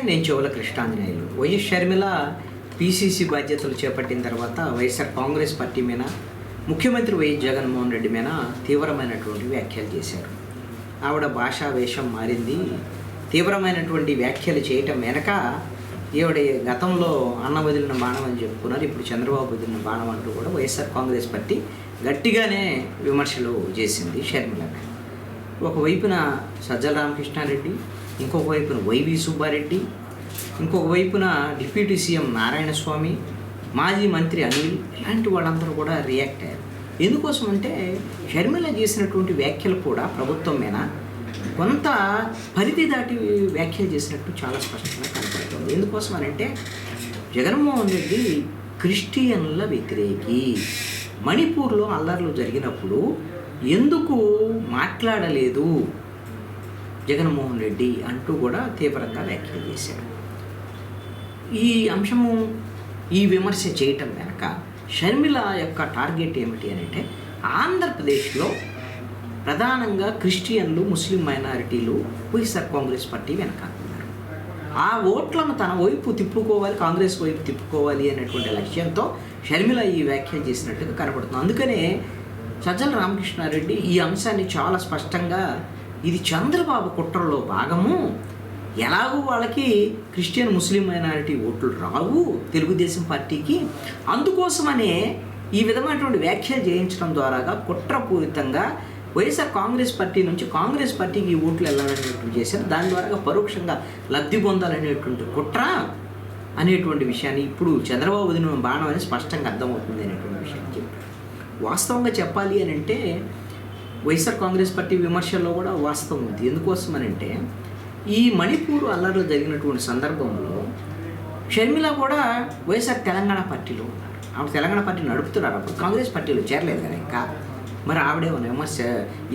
నేను చెవుల Krishnanjaneyulu. YS Sharmila PCC బాధ్యతలు చేపట్టిన తర్వాత వైఎస్ఆర్ కాంగ్రెస్ పార్టీ మీద, ముఖ్యమంత్రి వైఎస్ జగన్మోహన్ రెడ్డి మీద తీవ్రమైనటువంటి వ్యాఖ్యలు చేశారు. ఆవిడ భాషా వేషం మారింది. తీవ్రమైనటువంటి వ్యాఖ్యలు చేయటం వెనక ఈవిడ గతంలో అన్న వదిలిన బాణం అని చెప్పుకున్నారు. ఇప్పుడు చంద్రబాబు వదిలిన బాణం అంటూ కూడా వైఎస్ఆర్ కాంగ్రెస్ పార్టీ గట్టిగానే విమర్శలు చేసింది షర్మిలకి. ఒకవైపున సజ్జల రామకృష్ణారెడ్డి, ఇంకొక వైపున వైవి సుబ్బారెడ్డి, ఇంకొక వైపున డిప్యూటీ సీఎం నారాయణస్వామి, మాజీ మంత్రి అనిల్, ఇలాంటి వాళ్ళందరూ కూడా రియాక్ట్ అయ్యారు. ఎందుకోసం అంటే షర్మిల చేసినటువంటి వ్యాఖ్యలు కూడా ప్రభుత్వం మీద కొంత పరిధి దాటి వ్యాఖ్యలు చేసినట్టు చాలా స్పష్టంగా కనపడుతుంది. ఎందుకోసం అనంటే జగన్మోహన్ రెడ్డి క్రిస్టియన్ల వ్యతిరేకి. మణిపూర్లో అల్లర్లు జరిగినప్పుడు ఎందుకు మాట్లాడలేదు జగన్మోహన్ రెడ్డి అంటూ కూడా తీవ్రంగా వ్యాఖ్యలు చేశారు. ఈ అంశము, ఈ విమర్శ చేయటం వెనక షర్మిల యొక్క టార్గెట్ ఏమిటి అని అంటే ఆంధ్రప్రదేశ్లో ప్రధానంగా క్రిస్టియన్లు, ముస్లిం మైనారిటీలు వైఎస్ఆర్ కాంగ్రెస్ పార్టీ వెనకాడుతున్నారు. ఆ ఓట్లను తన వైపు తిప్పుకోవాలి, కాంగ్రెస్ వైపు తిప్పుకోవాలి అనేటువంటి లక్ష్యంతో షర్మిల ఈ వ్యాఖ్యలు చేసినట్టుగా కనపడుతుంది. అందుకనే సజ్జల రామకృష్ణారెడ్డి ఈ అంశాన్ని చాలా స్పష్టంగా ఇది చంద్రబాబు కుట్రలో భాగము, ఎలాగూ వాళ్ళకి క్రిస్టియన్, ముస్లిం మైనారిటీ ఓట్లు రావు తెలుగుదేశం పార్టీకి, అందుకోసమనే ఈ విధమైనటువంటి వ్యాఖ్యలు చేయించడం ద్వారాగా కుట్రపూరితంగా వైఎస్ఆర్ కాంగ్రెస్ పార్టీ నుంచి కాంగ్రెస్ పార్టీకి ఈ ఓట్లు వెళ్ళాలనేటువంటి చేశారు. దాని ద్వారా పరోక్షంగా లబ్ధి పొందాలనేటువంటి కుట్ర అనేటువంటి విషయాన్ని ఇప్పుడు చంద్రబాబు వదిలిన బాణం అని స్పష్టంగా అర్థమవుతుంది అనేటువంటి విషయాన్ని చెప్పారు. వాస్తవంగా చెప్పాలి అని అంటే వైఎస్ఆర్ కాంగ్రెస్ పార్టీ విమర్శల్లో కూడా వాస్తవం ఉంది. ఎందుకోసం అని అంటే ఈ మణిపూర్ అల్లర్లు జరిగినటువంటి సందర్భంలో షర్మిల కూడా వైఎస్ఆర్ తెలంగాణ పార్టీలో ఉన్నారు. ఆవిడ తెలంగాణ పార్టీ నడుపుతున్నారు. అప్పుడు కాంగ్రెస్ పార్టీలో చేరలేదు కదా ఇంకా. మరి ఆవిడేమన్నా విమర్శ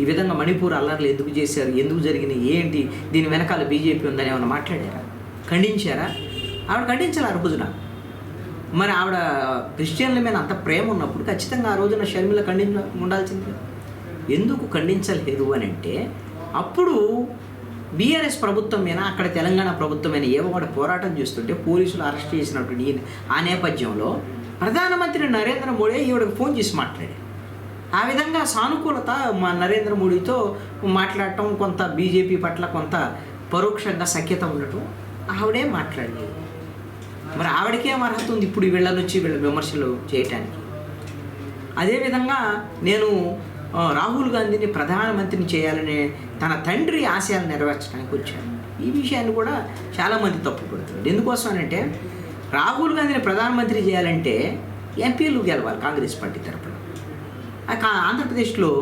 ఈ విధంగా మణిపూర్ అల్లర్లు ఎందుకు చేశారు, ఎందుకు జరిగినాయి, ఏంటి, దీని వెనకాల బీజేపీ ఉందని ఏమైనా మాట్లాడారా, ఖండించారా? ఆవిడ ఖండించాలి ఆ రోజున. మరి ఆవిడ క్రిస్టియన్ల మీద అంత ప్రేమ ఉన్నప్పుడు ఖచ్చితంగా ఆ రోజున షర్మిల ఉండాల్సింది. ఎందుకు ఖండించలేరు అని అంటే అప్పుడు బీఆర్ఎస్ ప్రభుత్వం మీద, అక్కడ తెలంగాణ ప్రభుత్వం మీద ఏవో కూడా పోరాటం చేస్తుంటే పోలీసులు అరెస్ట్ చేసినటువంటి ఆ నేపథ్యంలో ప్రధానమంత్రి నరేంద్ర మోడీ ఈవిడకి ఫోన్ చేసి మాట్లాడారు. ఆ విధంగా సానుకూలత మా నరేంద్ర మోడీతో మాట్లాడటం, కొంత బీజేపీ పట్ల కొంత పరోక్షంగా సఖ్యత ఉండటం ఆవిడే మాట్లాడలేదు. మరి ఆవిడకేం అర్హత ఉంది ఇప్పుడు వీళ్ళ నుంచి వీళ్ళ విమర్శలు చేయటానికి? అదేవిధంగా నేను రాహుల్ గాంధీని ప్రధానమంత్రిని చేయాలనే తన తండ్రి ఆశయాలు నెరవేర్చడానికి వచ్చాను. ఈ విషయాన్ని కూడా చాలామంది తప్పుపడుతున్నారు. ఎందుకోసం అంటే రాహుల్ గాంధీని ప్రధానమంత్రి చేయాలంటే ఎంపీలు గెలవాలి కాంగ్రెస్ పార్టీ తరఫున. ఆంధ్రప్రదేశ్లో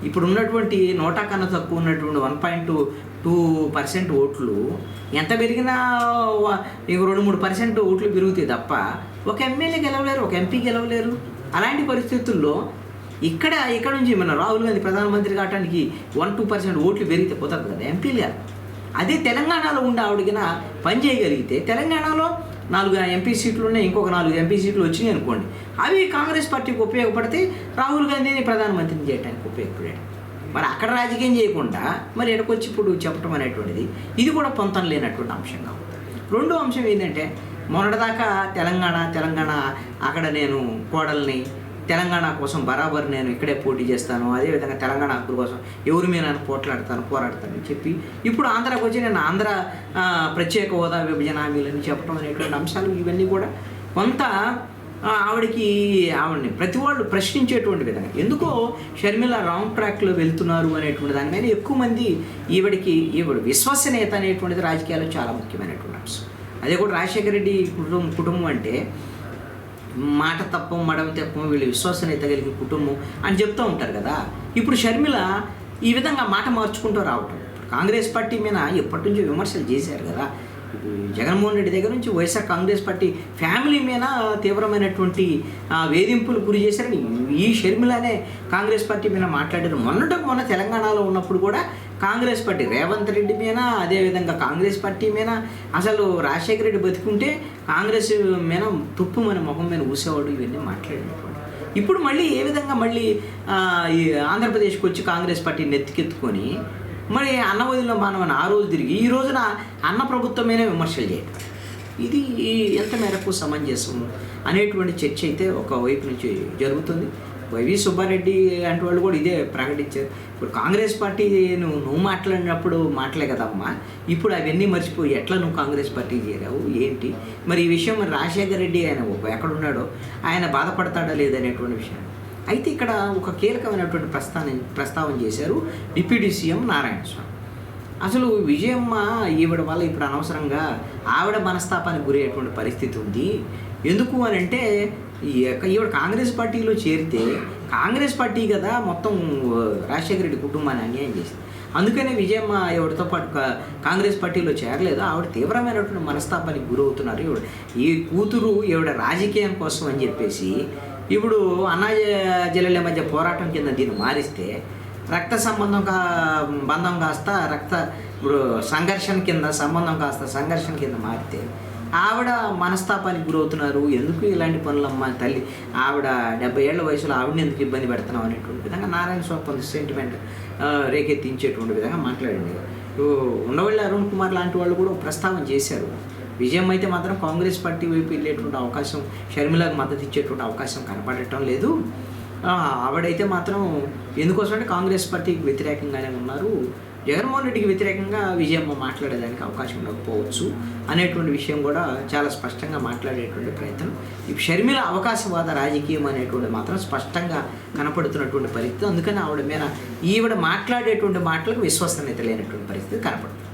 ఇప్పుడు ఉన్నటువంటి 100 కన్నా తక్కువ ఉన్నటువంటి 1.2% ఓట్లు ఎంత పెరిగినా 2-3% ఓట్లు పెరుగుతాయి తప్ప ఒక ఎమ్మెల్యే గెలవలేరు, ఒక ఎంపీ గెలవలేరు. అలాంటి పరిస్థితుల్లో ఇక్కడ నుంచి మన రాహుల్ గాంధీ ప్రధానమంత్రి కావడానికి 1-2% ఓట్లు పెరిగితే పోతారు కదా ఎంపీలు గారు. అదే తెలంగాణలో ఉండి ఆవిడకిన పని చేయగలిగితే తెలంగాణలో 4 ఎంపీ సీట్లు ఉన్నాయి, ఇంకొక 4 ఎంపీ సీట్లు వచ్చినాయి అనుకోండి, అవి కాంగ్రెస్ పార్టీకి ఉపయోగపడితే రాహుల్ గాంధీని ప్రధానమంత్రిని చేయడానికి ఉపయోగపడాడు. మరి అక్కడ రాజకీయం చేయకుండా మరి ఎక్కడికొచ్చి ఇప్పుడు చెప్పడం అనేటువంటిది ఇది కూడా పొంతం లేనటువంటి అంశంగా ఉంది. రెండో అంశం ఏంటంటే మొన్నటిదాకా తెలంగాణ అక్కడ నేను కోడల్ని, తెలంగాణ కోసం బరాబర్ నేను ఇక్కడే పోటీ చేస్తాను, అదేవిధంగా తెలంగాణ హక్కుల కోసం ఎవరి మీద నేను పోరాడతానని చెప్పి ఇప్పుడు ఆంధ్రాకి వచ్చి నేను ఆంధ్ర ప్రత్యేక హోదా, విభజన హామీలని చెప్పడం అనేటువంటి అంశాలు ఇవన్నీ కూడా కొంత ఆవిడని ప్రతి వాళ్ళు ప్రశ్నించేటువంటి విధంగా ఎందుకో షర్మిల రాంగ్ ట్రాక్లో వెళ్తున్నారు అనేటువంటి దాని మీద ఎక్కువ మంది ఈవిడ విశ్వసనీయత అనేటువంటిది రాజకీయాల్లో చాలా ముఖ్యమైనటువంటి అంశం. అదే కూడా రాజశేఖర రెడ్డి కుటుంబం అంటే మాట తప్పం, మడమ తప్పం, వీళ్ళు విశ్వసనీయత కలిగి కుటుంబం అని చెప్తూ ఉంటారు కదా. ఇప్పుడు షర్మిల ఈ విధంగా మాట మార్చుకుంటూ రావటం, కాంగ్రెస్ పార్టీ మీద ఎప్పటి నుంచో విమర్శలు చేశారు కదా. జగన్మోహన్ రెడ్డి దగ్గర నుంచి వైఎస్ఆర్ కాంగ్రెస్ పార్టీ ఫ్యామిలీ మీద తీవ్రమైనటువంటి వేధింపులు గురి చేశారని ఈ షర్మిలనే కాంగ్రెస్ పార్టీ మీద మాట్లాడారు. మొన్న తెలంగాణలో ఉన్నప్పుడు కూడా కాంగ్రెస్ పార్టీ రేవంత్ రెడ్డి మీద, అదేవిధంగా కాంగ్రెస్ పార్టీ మీద అసలు రాజశేఖర రెడ్డి బతికుంటే కాంగ్రెస్ మీద తుప్పు మన ముఖం మీద ఊసేవాడు, ఇవన్నీ మాట్లాడినటువంటి. ఇప్పుడు మళ్ళీ ఏ విధంగా మళ్ళీ ఈ ఆంధ్రప్రదేశ్కి వచ్చి కాంగ్రెస్ పార్టీ నెత్తికెత్తుకొని మరి అన్న వదిలిన మానవని ఆ రోజు తిరిగి ఈ రోజున అన్న ప్రభుత్వమేనే విమర్శలు చేయటం, ఇది ఎంత మేరకు సమంజసం అనేటువంటి చర్చ అయితే ఒకవైపు నుంచి జరుగుతుంది. వైవి సుబ్బారెడ్డి లాంటి వాళ్ళు కూడా ఇదే ప్రకటించారు. ఇప్పుడు కాంగ్రెస్ పార్టీ నువ్వు మాట్లాడినప్పుడు మాటలే కదమ్మా, ఇప్పుడు అవన్నీ మర్చిపోయి ఎట్లా నువ్వు కాంగ్రెస్ పార్టీ చేరావు ఏంటి, మరి ఈ విషయం మరి రాజశేఖర రెడ్డి ఆయన ఎక్కడున్నాడో ఆయన బాధపడతాడా లేదనేటువంటి విషయం. అయితే ఇక్కడ ఒక కీలకమైనటువంటి ప్రస్తావన చేశారు డిప్యూటీ సీఎం నారాయణ స్వామి. అసలు విజయమ్మ ఈవిడ వల్ల ఇప్పుడు అనవసరంగా ఆవిడ మనస్తాపానికి గురయ్యేటువంటి పరిస్థితి ఉంది. ఎందుకు అని అంటే ఈవిడ కాంగ్రెస్ పార్టీలో చేరితే కాంగ్రెస్ పార్టీ కదా మొత్తం రాజశేఖర రెడ్డి కుటుంబాన్ని అన్యాయం చేసింది. అందుకనే విజయమ్మ ఎవరితో పాటు కాంగ్రెస్ పార్టీలో చేరలేదు. ఆవిడ తీవ్రమైనటువంటి మనస్తాపానికి గురవుతున్నారు. ఈ కూతురు ఈవిడ రాజకీయం కోసం అని చెప్పేసి ఇప్పుడు అన్నాజల్లెల మధ్య పోరాటం కింద దీన్ని మారిస్తే రక్త బంధం కాస్త ఇప్పుడు సంబంధం కాస్త సంఘర్షణ కింద మారితే ఆవిడ మనస్తాపానికి గురవుతున్నారు. ఎందుకు ఇలాంటి పనులమ్మ తల్లి, ఆవిడ 70 ఏళ్ల వయసులో ఆవిడని ఎందుకు ఇబ్బంది పెడుతున్నాం అనేటువంటి విధంగా నారాయణ స్వామి కొంత సెంటిమెంట్ రేకెత్తించేటువంటి విధంగా మాట్లాడింది. ఉండవల్లి అరుణ్ కుమార్ లాంటి వాళ్ళు కూడా ప్రస్తావన చేశారు. విజయం అయితే మాత్రం కాంగ్రెస్ పార్టీ వైపు వెళ్ళేటువంటి అవకాశం, షర్మిలకు మద్దతు ఇచ్చేటువంటి అవకాశం కనపడటం లేదు. ఆవిడైతే మాత్రం ఎందుకోసం అంటే కాంగ్రెస్ పార్టీకి వ్యతిరేకంగానే ఉన్నారు, జగన్మోహన్ రెడ్డికి వ్యతిరేకంగా విజయమ్మ మాట్లాడేదానికి అవకాశం ఉండకపోవచ్చు అనేటువంటి విషయం కూడా చాలా స్పష్టంగా మాట్లాడేటువంటి ప్రయత్నం. ఈ షర్మిల అవకాశవాద రాజకీయం అనేటువంటి మాత్రం స్పష్టంగా కనపడుతున్నటువంటి పరిస్థితి. అందుకని ఈవిడ మాట్లాడేటువంటి మాటలకు విశ్వసనీయత లేనటువంటి పరిస్థితి కనపడుతుంది.